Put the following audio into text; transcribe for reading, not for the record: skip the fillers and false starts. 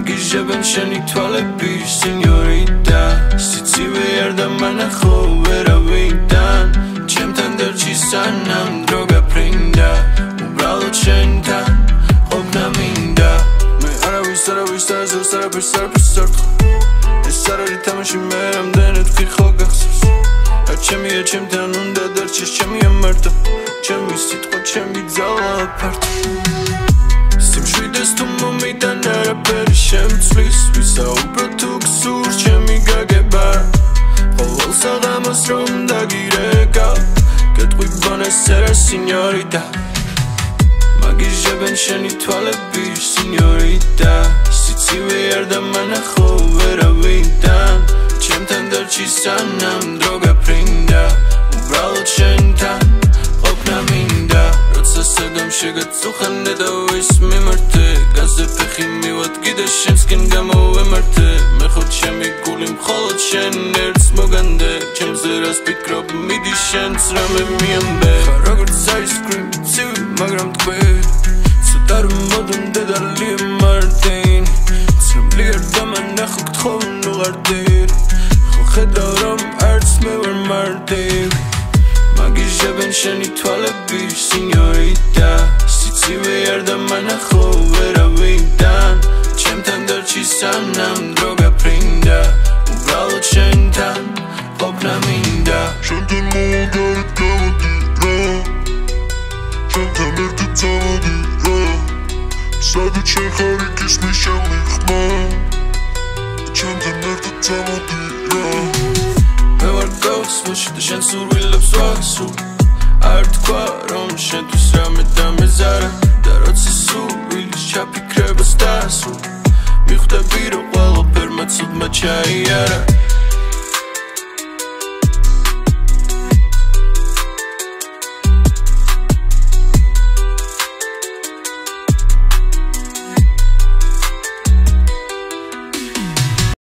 Magijeben sheni tვალები სინიორიტა სიცივე არ დამანახო ვერავიდან ჩემთან დარჩი სანამ დრო გაფრინდა უბრალოდ შენთან ყოფნა მინდა მე არავის აზრს არაფერს არ თქო ეს არ არის თამაში მე რამდენად ვიხო გახსოვს რა ჩემია ჩემთან უნდა დარჩეს ჩემია მარტო ჩემი სიტყვა ჩემი ძალა ფართო სიმშვიდეს თუ მომიდან არაფერი შემცვლის ვისაუბროთ თუ გსურს ჩემი გაგება ყოველ საღამოს რომ დაგირეკავ გეტყვი ბონესერა სინიორიტა მაგიჟებენ შენი თვალები სინიორიტა სიცივე არ დამანახო ვერავიდან ჩემთან დარჩი სანამ დრო გაფრინდა უბრალოდ შენთან ყოფნა მინდა როცა სედამ შეგაწუხანე და ვის მიმართე გაზე ფეხი მივადგი და შენსკენ გამოვემართე მე ხო ჩემი გული მხოლოდ შენ ერთს მოგანდე ჩემზე რას ფიქრობ მიდი შენც რამე მიამბე ხარ როგორც აისკრიმ ცივი მაგრამ თქვი ცოტა რომ მოდამდე დარლი მარტინ ცრემლი არ დამანახო გთხოვ ნუ ღარდინ ხო ხედავ რომ არც მე ვარ მარტივი მაგიჟებენ შენი თვალები სინიორიტა სიცივე არ დამანახო ვერავიდან ჩემთან დარჩი სანამ დრო გაფრინდა უბრალოდ შენთან ყოფნა მინდა შენთან მოვდარით გამოდი რა შენთან ერთად წავედი რა სადაც შენ ხარ იქ ისმის ჩემი ხმა შენთან ერთად წავედი რა მე ვარ გასვაში და შენ სურვილებს ვასრულ არ თქვა რომ შენთვის რამე დამეზარა და როცა სურვილის ჩაფიქრებას დასრულ მიხვდები რომ ყველაფერმა ცუდმა ჩაიარა